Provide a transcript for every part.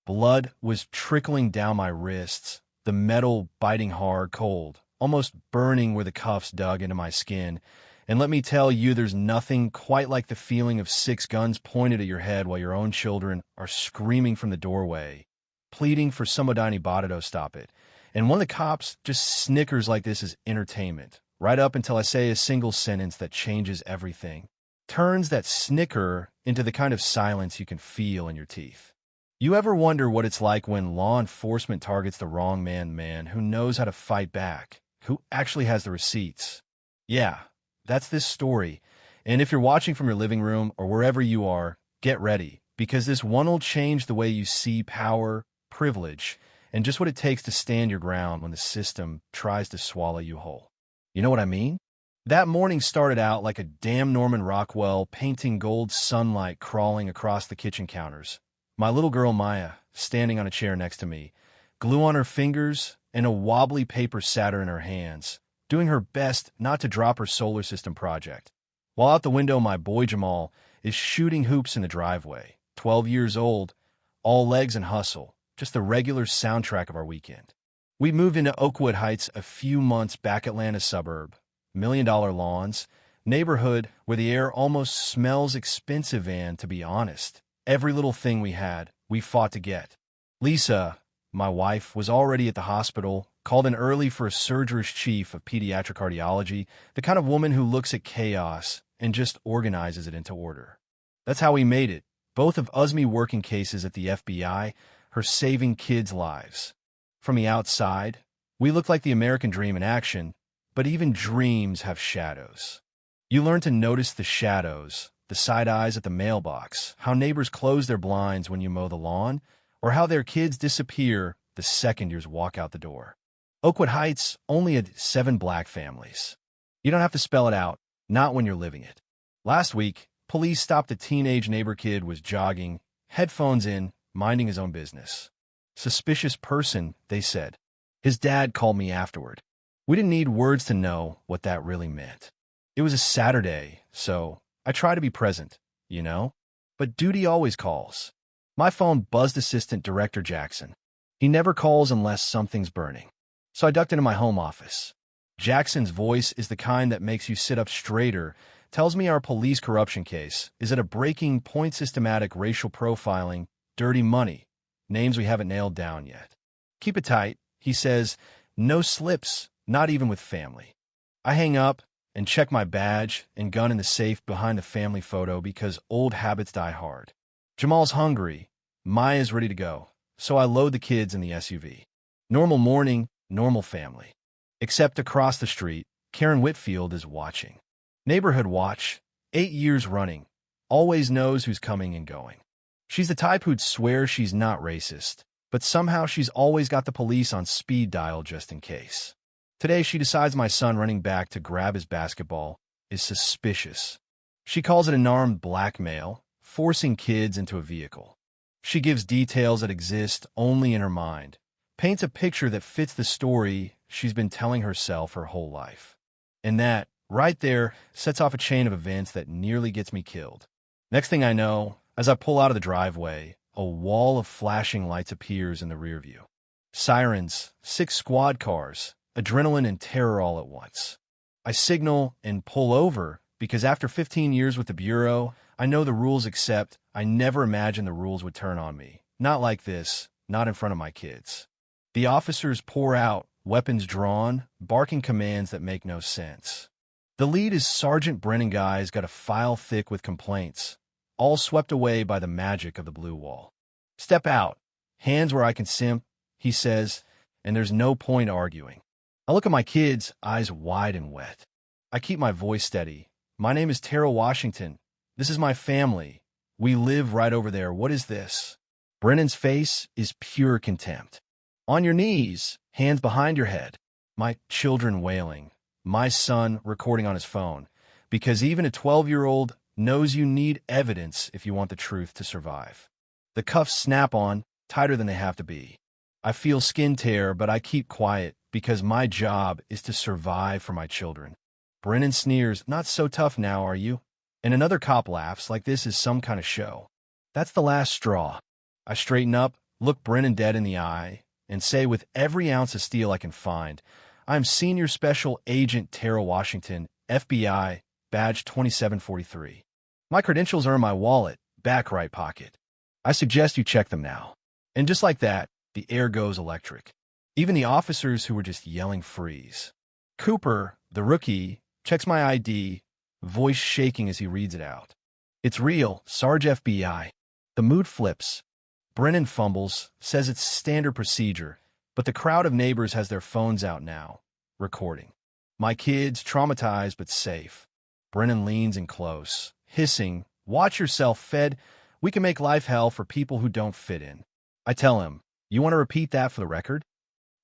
Blood was trickling down my wrists, the metal biting hard, cold, almost burning where the cuffs dug into my skin. And let me tell you, there's nothing quite like the feeling of 6 guns pointed at your head while your own children are screaming from the doorway, pleading for somebody to stop it. And one of the cops just snickers like this is entertainment, right up until I say a single sentence that changes everything, turns that snicker into the kind of silence you can feel in your teeth. You ever wonder what it's like when law enforcement targets the wrong man who knows how to fight back, who actually has the receipts? Yeah, that's this story. And if you're watching from your living room or wherever you are, get ready, because this one will change the way you see power, privilege, and just what it takes to stand your ground when the system tries to swallow you whole. You know what I mean? That morning started out like a damn Norman Rockwell painting gold sunlight crawling across the kitchen counters. My little girl Maya, standing on a chair next to me, glue on her fingers and a wobbly paper Satyr in her hands, doing her best not to drop her solar system project. While out the window, my boy Jamal is shooting hoops in the driveway, 12 years old, all legs and hustle, just the regular soundtrack of our weekend. We moved into Oakwood Heights a few months back Atlanta suburb, million-dollar lawns, neighborhood where the air almost smells expensive and, to be honest, every little thing we had, we fought to get. Lisa, my wife, was already at the hospital, called in early for a surgeon's chief of pediatric cardiology, the kind of woman who looks at chaos and just organizes it into order. That's how we made it, both of Uzmi working cases at the FBI, her saving kids' lives. From the outside, we look like the American dream in action, but even dreams have shadows. You learn to notice the shadows, the side eyes at the mailbox, how neighbors close their blinds when you mow the lawn, or how their kids disappear the second yours walk out the door. Oakwood Heights only had 7 black families. You don't have to spell it out, not when you're living it. Last week, police stopped a teenage neighbor kid was jogging, headphones in, minding his own business. Suspicious person, they said. His dad called me afterward. We didn't need words to know what that really meant. It was a Saturday, so I try to be present, you know? But duty always calls. My phone buzzed Assistant Director Jackson. He never calls unless something's burning. So I ducked into my home office. Jackson's voice is the kind that makes you sit up straighter, tells me our police corruption case is at a breaking point, systematic racial profiling, dirty money, names we haven't nailed down yet. Keep it tight, he says, no slips, not even with family. I hang up and check my badge and gun in the safe behind the family photo because old habits die hard. Jamal's hungry. Maya's ready to go. So I load the kids in the SUV. Normal morning, normal family. Except across the street, Karen Whitfield is watching. Neighborhood watch, 8 years running. Always knows who's coming and going. She's the type who'd swear she's not racist, but somehow she's always got the police on speed dial just in case. Today, she decides my son running back to grab his basketball is suspicious. She calls it an armed blackmail, forcing kids into a vehicle. She gives details that exist only in her mind, paints a picture that fits the story she's been telling herself her whole life. And that, right there, sets off a chain of events that nearly gets me killed. Next thing I know, as I pull out of the driveway, a wall of flashing lights appears in the rear view. Sirens, 6 squad cars, adrenaline and terror all at once. I signal and pull over because after 15 years with the Bureau, I know the rules, except I never imagined the rules would turn on me. Not like this, not in front of my kids. The officers pour out, weapons drawn, barking commands that make no sense. The lead is Sergeant Brennan. Guy's got a file thick with complaints, all swept away by the magic of the blue wall. Step out, hands where I can simp, he says, and there's no point arguing. I look at my kids, eyes wide and wet. I keep my voice steady. My name is Terrell Washington. This is my family. We live right over there. What is this? Brennan's face is pure contempt. On your knees, hands behind your head. My children wailing. My son recording on his phone. Because even a 12-year-old knows you need evidence if you want the truth to survive. The cuffs snap on, tighter than they have to be. I feel skin tear, but I keep quiet because my job is to survive for my children. Brennan sneers, not so tough now, are you? And another cop laughs like this is some kind of show. That's the last straw. I straighten up, look Brennan dead in the eye, and say with every ounce of steel I can find, I'm Senior Special Agent Tara Washington, FBI, badge 2743. My credentials are in my wallet, back right pocket. I suggest you check them now. And just like that, the air goes electric. Even the officers who were just yelling freeze. Cooper, the rookie, checks my ID, voice shaking as he reads it out. It's real, Sarge FBI. The mood flips. Brennan fumbles, says it's standard procedure, but the crowd of neighbors has their phones out now, recording. My kids, traumatized but safe. Brennan leans in close, hissing, watch yourself, Fed. We can make life hell for people who don't fit in. I tell him, you want to repeat that for the record?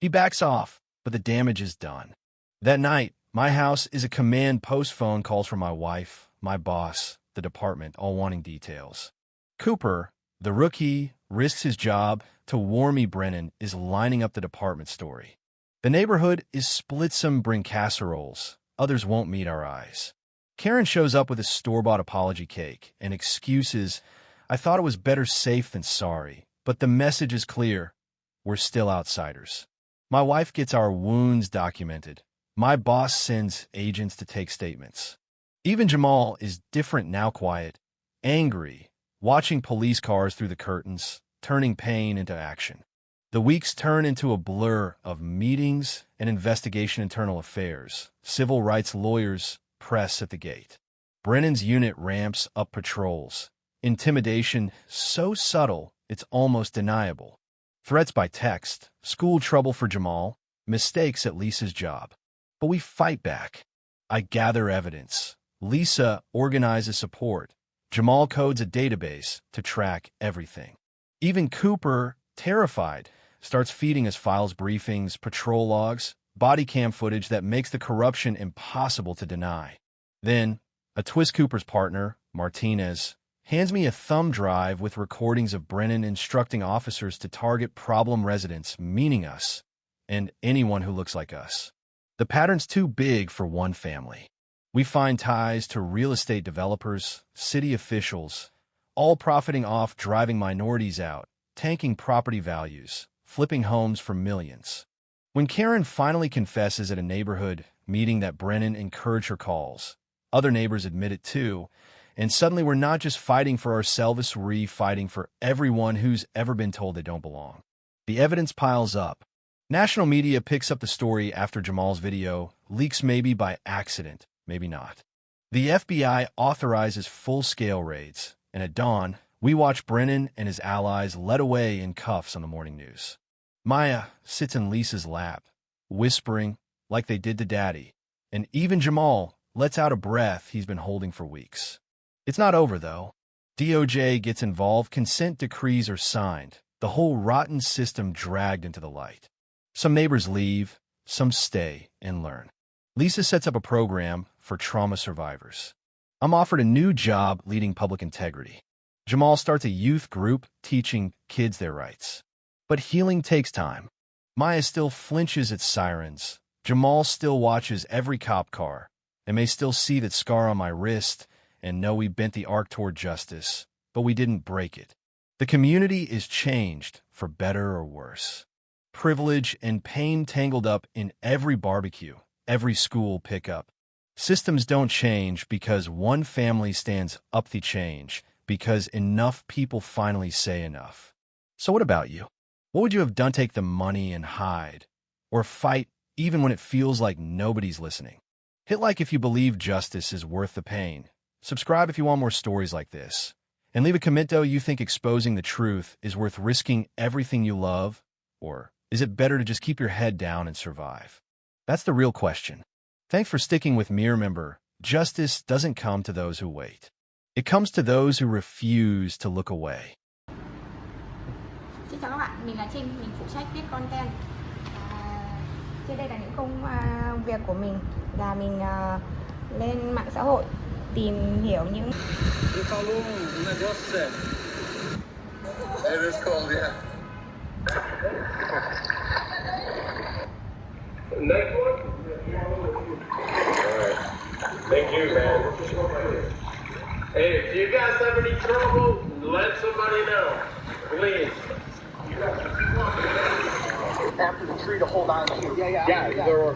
He backs off, but the damage is done. That night, my house is a command post phone calls from my wife, my boss, the department, all wanting details. Cooper, the rookie, risks his job to warn me Brennan is lining up the department story. The neighborhood is split. Some bring casseroles, others won't meet our eyes. Karen shows up with a store-bought apology cake and excuses. I thought it was better safe than sorry, but the message is clear. We're still outsiders. My wife gets our wounds documented. My boss sends agents to take statements. Even Jamal is different now, quiet, angry, watching police cars through the curtains, turning pain into action. The weeks turn into a blur of meetings and investigation, internal affairs, civil rights lawyers, press at the gate. Brennan's unit ramps up patrols. Intimidation so subtle, it's almost deniable. Threats by text, school trouble for Jamal, mistakes at Lisa's job. But we fight back. I gather evidence. Lisa organizes support. Jamal codes a database to track everything. Even Cooper, terrified, starts feeding us files, briefings, patrol logs, body cam footage that makes the corruption impossible to deny. Then, a twist. Cooper's partner, Martinez, hands me a thumb drive with recordings of Brennan instructing officers to target problem residents, meaning us, and anyone who looks like us. The pattern's too big for one family. We find ties to real estate developers, city officials, all profiting off driving minorities out, tanking property values, flipping homes for millions. When Karen finally confesses at a neighborhood meeting that Brennan encouraged her calls, other neighbors admit it too, and suddenly we're not just fighting for ourselves, we're fighting for everyone who's ever been told they don't belong. The evidence piles up. National media picks up the story after Jamal's video leaks, maybe by accident, maybe not. The FBI authorizes full-scale raids, and at dawn, we watch Brennan and his allies led away in cuffs on the morning news. Maya sits in Lisa's lap, whispering like they did to Daddy, and even Jamal lets out a breath he's been holding for weeks. It's not over, though. DOJ gets involved, consent decrees are signed, the whole rotten system dragged into the light. Some neighbors leave, some stay and learn. Lisa sets up a program for trauma survivors. I'm offered a new job leading public integrity. Jamal starts a youth group teaching kids their rights. But healing takes time. Maya still flinches at sirens. Jamal still watches every cop car and may still see that scar on my wrist and know we bent the arc toward justice, but we didn't break it. The community is changed for better or worse. Privilege and pain tangled up in every barbecue, every school pickup. Systems don't change because one family stands up the change, because enough people finally say enough. So what about you? What would you have done? Take the money and hide, or fight even when it feels like nobody's listening? Hit like if you believe justice is worth the pain. Subscribe if you want more stories like this. And leave a comment though you think exposing the truth is worth risking everything you love, or is it better to just keep your head down and survive? That's the real question. Thanks for sticking with me. Remember, justice doesn't come to those who wait. It comes to those who refuse to look away. Xin chào các bạn, mình là Trinh, mình phụ trách viết content. Trên đây là những công việc của mình, là mình lên mạng xã hội tìm hiểu những. How long in a justice? It is cold, yeah. Next one? Alright. Thank you, man. Hey, if you guys have any trouble, let somebody know. Please. after the tree to hold on to. Yeah, there were.